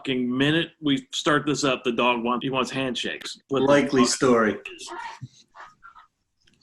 fucking minute we start this up, the dog wants handshakes. Likely story.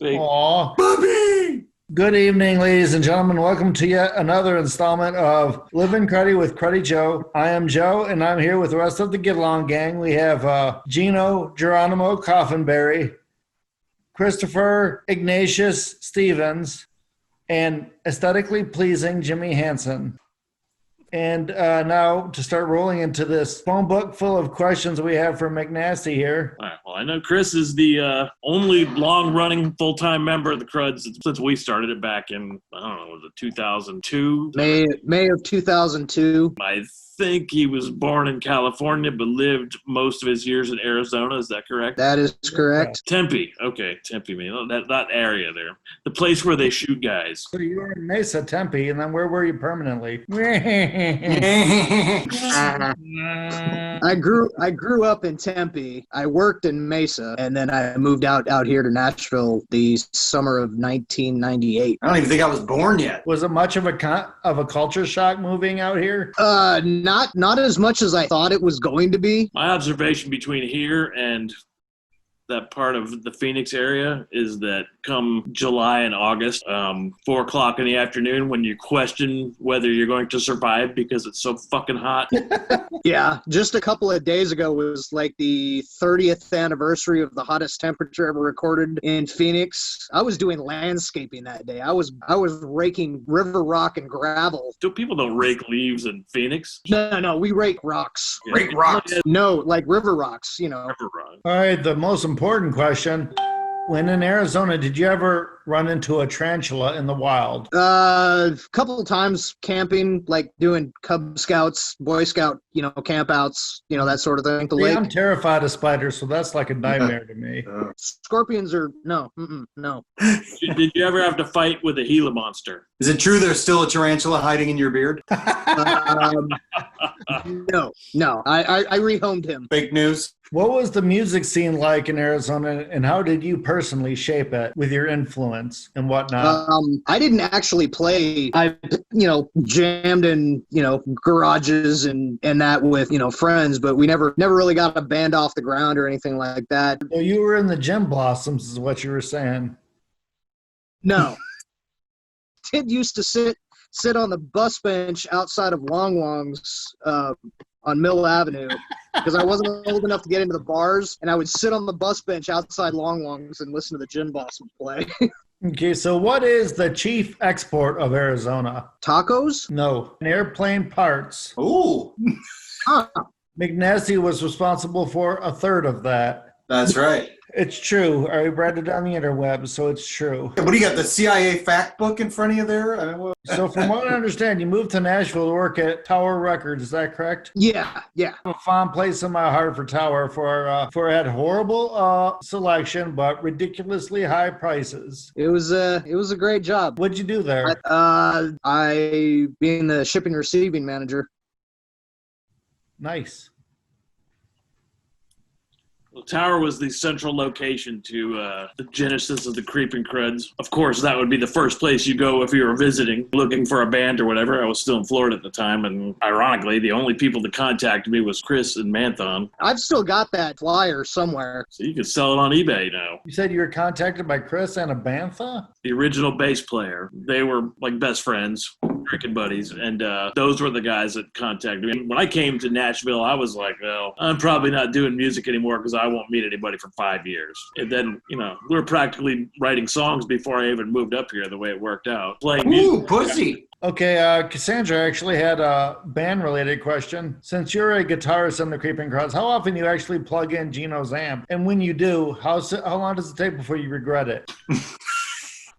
Aw. Bobby! Good evening, ladies and gentlemen. Welcome to yet another installment of Livin' Cruddy with Cruddy Joe. I am Joe, and I'm here with the rest of the Get Along gang. We have Gino Geronimo Coffinberry, Christopher Ignatius Stevens, and aesthetically pleasing Jimmy Hansen. And now to start rolling into this phone book full of questions we have for McNasty here. All right, well, I know Chris is the only long-running full-time member of the Cruds since we started it back in, I don't know, was it 2002? May of 2002. I think he was born in California but lived most of his years in Arizona. Is that correct? That is correct. Tempe. Okay, Tempe, man. That area there. The place where they shoot guys. So you were in Mesa, Tempe, and then where were you permanently? I grew up in Tempe. I worked in Mesa, and then I moved out here to Nashville the summer of 1998. I don't even think I was born yet. Was it much of a culture shock moving out here? Not as much as I thought it was going to be. My observation between here and that part of the Phoenix area is that come July and August, 4 o'clock in the afternoon, when you question whether you're going to survive because it's so fucking hot. Yeah, just a couple of days ago was like the 30th anniversary of the hottest temperature ever recorded in Phoenix. I was doing landscaping that day. I was raking river rock and gravel. So people don't rake leaves in Phoenix. No, we rake rocks. Yeah. Rake rocks. No, like river rocks, you know. River rock. All right, the most important question. When in Arizona, did you ever run into a tarantula in the wild? A couple of times camping, like doing Cub Scouts, Boy Scout, campouts, that sort of thing. See, I'm terrified of spiders, so that's like a nightmare to me. Scorpions are, no. Did you ever have to fight with a Gila monster? Is it true there's still a tarantula hiding in your beard? No. I rehomed him. Fake news. What was the music scene like in Arizona, and how did you personally shape it with your influence and whatnot? I didn't actually play. I, jammed in, garages and that with, friends, but we never really got a band off the ground or anything like that. So you were in the Gym Blossoms is what you were saying. No. Tid used to sit on the bus bench outside of Long Long's on Mill Avenue because I wasn't old enough to get into the bars, and I would sit on the bus bench outside Long Long's and listen to the Gin Blossom play. Okay, so what is the chief export of Arizona? Tacos? No. Airplane parts. Ooh. Huh. McNasty was responsible for a third of that. That's right. It's true. I read it on the interweb, so it's true. What do you got, the CIA fact book in front of you there? So from what I understand, you moved to Nashville to work at Tower Records. Is that correct? Yeah. I have a fond place in my heart for Tower for it had horrible selection, but ridiculously high prices. It was a great job. What'd you do there? I being the shipping receiving manager. Nice. Well, Tower was the central location to the genesis of the Creeping Cruds. Of course, that would be the first place you go if you were visiting, looking for a band or whatever. I was still in Florida at the time, and ironically, the only people that contacted me was Chris and Manthon. I've still got that flyer somewhere. So you can sell it on eBay now. You said you were contacted by Chris and a Bantha? The original bass player. They were like best friends, drinking buddies, and those were the guys that contacted me. When I came to Nashville, I was like, well, I'm probably not doing music anymore because I won't meet anybody for 5 years. And then, we were practically writing songs before I even moved up here, the way it worked out. Playing music. Ooh, pussy. Okay, Cassandra actually had a band-related question. Since you're a guitarist in the Creeping Cruds, how often do you actually plug in Gino's amp? And when you do, how long does it take before you regret it?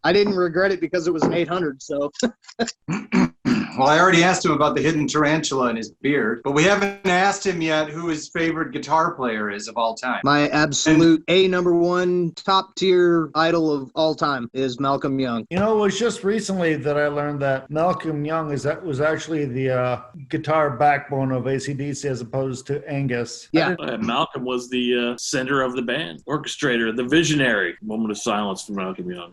I didn't regret it because it was an 800, so... Well, I already asked him about the hidden tarantula in his beard, but we haven't asked him yet who his favorite guitar player is of all time. My absolute number one top tier idol of all time is Malcolm Young. It was just recently that I learned that Malcolm Young was actually the guitar backbone of AC/DC as opposed to Angus. Yeah. Malcolm was the center of the band, orchestrator, the visionary. Moment of silence for Malcolm Young.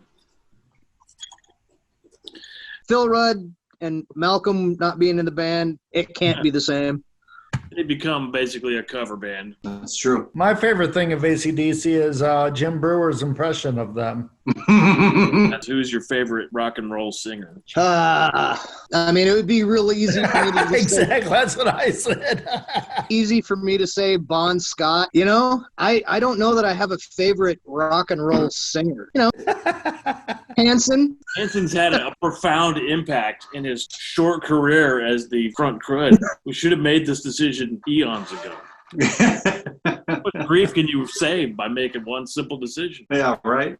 Phil Rudd and Malcolm not being in the band, it can't be the same. They become basically a cover band. That's true. My favorite thing of AC/DC is Jim Brewer's impression of them. That's who's your favorite rock and roll singer? I mean, it would be real easy for me to just Exactly, that's what I said. easy for me to say Bon Scott. You know, I don't know that I have a favorite rock and roll singer. You know, Hanson. Hanson's had a profound impact in his short career as the front crud. We should have made this decision eons ago. What grief can you save by making one simple decision? Yeah, right?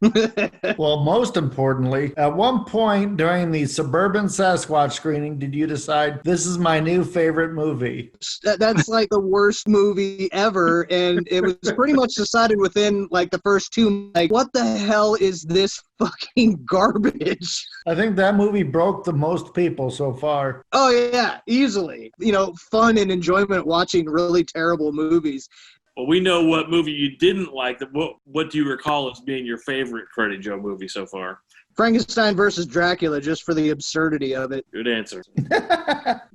Well, most importantly, at one point during the Suburban Sasquatch screening, did you decide this is my new favorite movie? That's like the worst movie ever, and it was pretty much decided within like the first two. Like, what the hell is this fucking garbage? I think that movie broke the most people so far. Oh yeah, easily. You know, fun and enjoyment watching really terrible movies. Well, we know what movie you didn't like. What do you recall as being your favorite Cruddy Joe movie so far? Frankenstein versus Dracula, just for the absurdity of it. Good answer.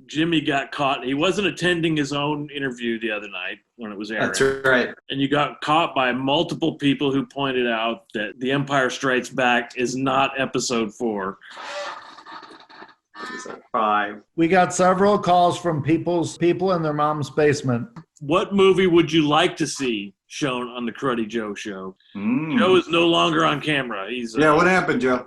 Jimmy got caught. He wasn't attending his own interview the other night when it was airing. That's right. And you got caught by multiple people who pointed out that The Empire Strikes Back is not episode 4. Episode 5. We got several calls from people in their mom's basement. What movie would you like to see shown on the Cruddy Joe show? Joe is no longer on camera. He's Yeah, what happened, Joe?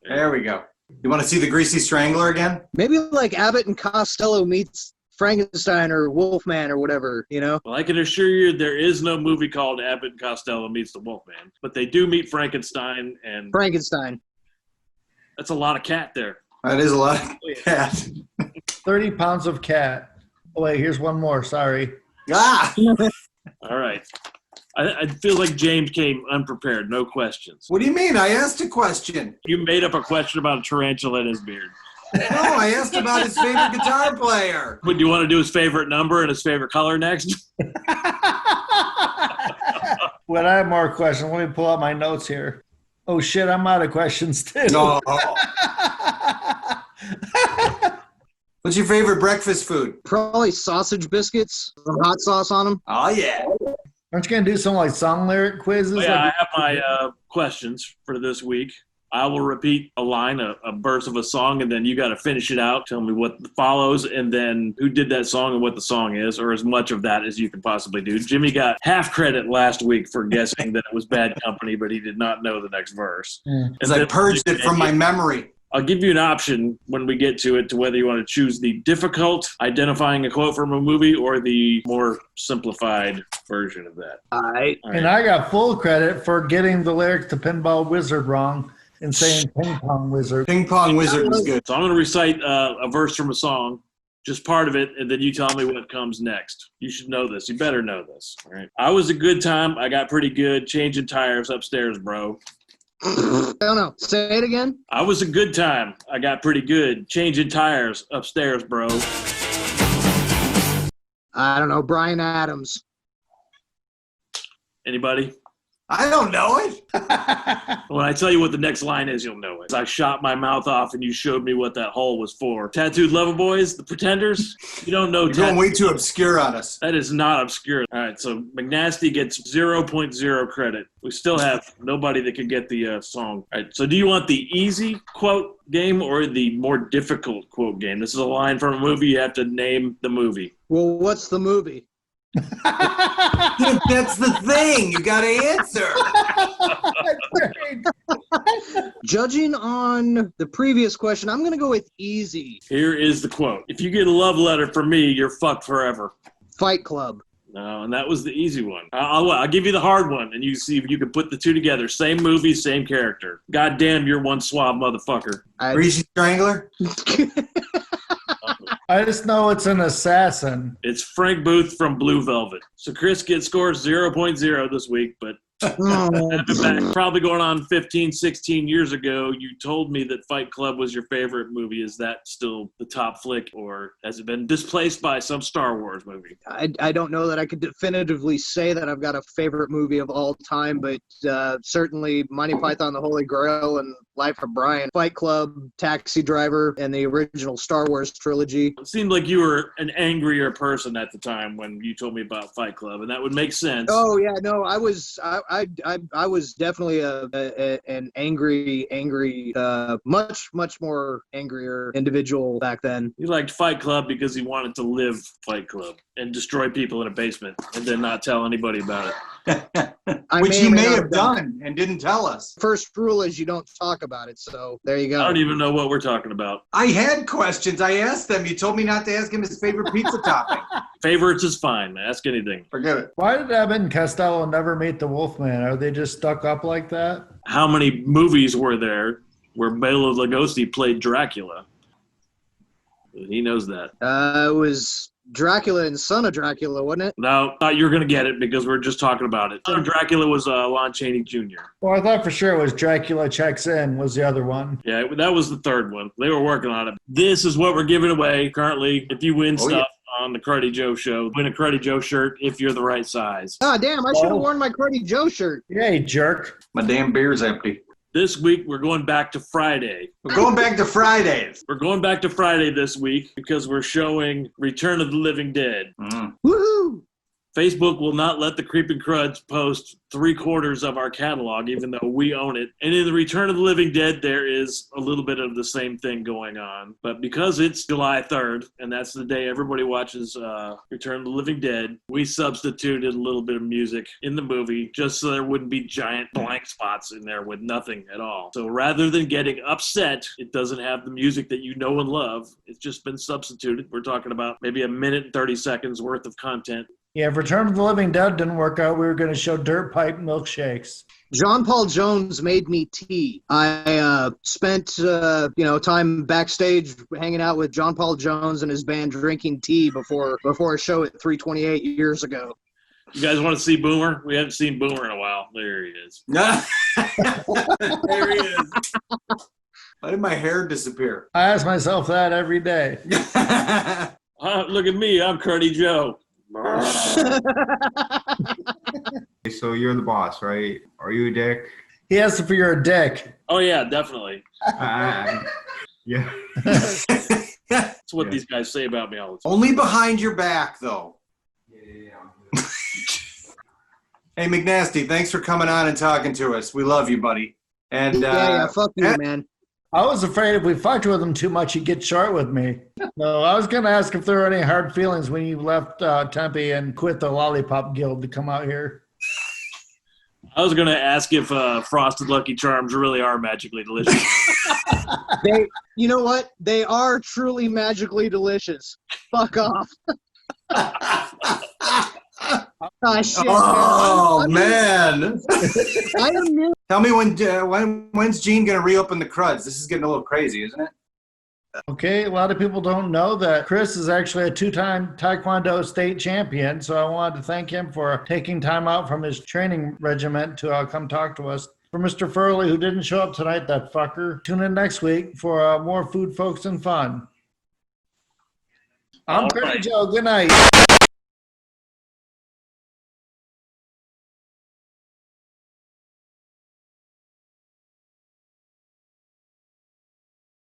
There we go. You want to see the Greasy Strangler again? Maybe like Abbott and Costello meets Frankenstein or Wolfman or whatever, you know? Well, I can assure you there is no movie called Abbott and Costello Meets the Wolfman, but they do meet Frankenstein, and Frankenstein. that's a lot of cat there. That is a lot of cat. 30 pounds of cat. Oh, wait, here's one more. Sorry. Ah! All right. I feel like James came unprepared. No questions. What do you mean? I asked a question. You made up a question about a tarantula in his beard. No, I asked about his favorite guitar player. But do you want to do his favorite number and his favorite color next? When I have more questions, let me pull out my notes here. Oh, shit, I'm out of questions, too. No. What's your favorite breakfast food? Probably sausage biscuits, some hot sauce on them. Oh, yeah. Aren't you going to do some like song lyric quizzes? Oh, yeah, I have my questions for this week. I will repeat a line, a verse of a song, and then you got to finish it out. Tell me what follows, and then who did that song and what the song is, or as much of that as you can possibly do. Jimmy got half credit last week for guessing that it was Bad Company, but he did not know the next verse. Because I purged it from my memory. I'll give you an option when we get to it to whether you want to choose the difficult identifying a quote from a movie or the more simplified version of that. All right. And I got full credit for getting the lyric to Pinball Wizard wrong and saying Ping Pong Wizard. Ping Pong Wizard was good. So I'm going to recite a verse from a song, just part of it, and then you tell me what comes next. You should know this. You better know this. All right. I was a good time. I got pretty good. Changing tires upstairs, bro. I don't know. Say it again. I was a good time. I got pretty good. Changing tires upstairs, bro. I don't know. Bryan Adams. Anybody? I don't know it. When I tell you what the next line is, you'll know it. I shot my mouth off and you showed me what that hole was for. Tattooed Lover Boys, the Pretenders? You don't know. You're going way too obscure on us. That is not obscure. All right, so McNasty gets 0.0 credit. We still have nobody that can get the song. All right, so do you want the easy quote game or the more difficult quote game? This is a line from a movie. You have to name the movie. Well, what's the movie? That's the thing. You got to answer. Judging on the previous question, I'm going to go with easy. Here is the quote. If you get a love letter from me, you're fucked forever. Fight Club. No, and that was the easy one. I'll give you the hard one, and you see if you can put the two together. Same movie, same character. God damn, you're one suave motherfucker. Greasy Strangler? I just know it's an assassin. It's Frank Booth from Blue Velvet. So Chris scores 0.0 this week, but Back, probably going on 15, 16 years ago, you told me that Fight Club was your favorite movie. Is that still the top flick, or has it been displaced by some Star Wars movie? I don't know that I could definitively say that I've got a favorite movie of all time, but certainly Monty Python, the Holy Grail, and Life of Brian, Fight Club, Taxi Driver, and the original Star Wars trilogy. It seemed like you were an angrier person at the time when you told me about Fight Club, and that would make sense. Oh yeah, no, I was definitely an angry, much more angrier individual back then. He liked Fight Club because he wanted to live Fight Club and destroy people in a basement and then not tell anybody about it. Which he may have done and didn't tell us. First rule is you don't talk about it, so there you go. I don't even know what we're talking about. I had questions. I asked them. You told me not to ask him his favorite pizza topping. Favorites is fine. Ask anything. Forget it. Why did Abbott and Costello never meet the Wolfman? Are they just stuck up like that? How many movies were there where Bela Lugosi played Dracula? He knows that. It was Dracula and Son of Dracula, wasn't it? No, thought you were going to get it because we're just talking about it. Son of Dracula was Lon Chaney Jr. Well, I thought for sure it was Dracula Checks In was the other one. Yeah, that was the third one. They were working on it. This is what we're giving away currently. If you win stuff on the Cruddy Joe show, win a Cruddy Joe shirt if you're the right size. Ah, damn, I should have worn my Cruddy Joe shirt. Yeah, you jerk. My damn beer's empty. This week, we're going back to Friday. We're going back to Fridays. We're going back to Friday this week because we're showing Return of the Living Dead. Woohoo! Facebook will not let the Creeping Cruds post 3/4 of our catalog, even though we own it. And in the Return of the Living Dead, there is a little bit of the same thing going on. But because it's July 3rd, and that's the day everybody watches Return of the Living Dead, we substituted a little bit of music in the movie just so there wouldn't be giant blank spots in there with nothing at all. So rather than getting upset, it doesn't have the music that you know and love. It's just been substituted. We're talking about maybe a minute and 30 seconds worth of content. Yeah, if Return of the Living Dead didn't work out, we were going to show Dirt Pipe milkshakes. John Paul Jones made me tea. I spent time backstage hanging out with John Paul Jones and his band drinking tea before a show at 328 years ago. You guys want to see Boomer? We haven't seen Boomer in a while. There he is. There he is. Why did my hair disappear? I ask myself that every day. Look at me. I'm Cruddy Joe. So you're the boss, right? Are you a dick? He asked if you're a dick. Oh, yeah, definitely. Yeah. That's what these guys say about me all the time. Only behind your back, though. Yeah. Hey, McNasty, thanks for coming on and talking to us. We love you, buddy. And yeah, fuck you, man. I was afraid if we fucked with him too much, he'd get short with me. No, I was going to ask if there were any hard feelings when you left Tempe and quit the Lollipop Guild to come out here. I was going to ask if Frosted Lucky Charms really are magically delicious. You know what? They are truly magically delicious. Fuck off. Oh, shit, man. I am new. Tell me when's Gene going to reopen the Cruds? This is getting a little crazy, isn't it? Okay, a lot of people don't know that Chris is actually a two-time Taekwondo state champion, so I wanted to thank him for taking time out from his training regiment to come talk to us. For Mr. Furley, who didn't show up tonight, that fucker, tune in next week for more food, folks, and fun. I'm Cruddy Joe. Good night.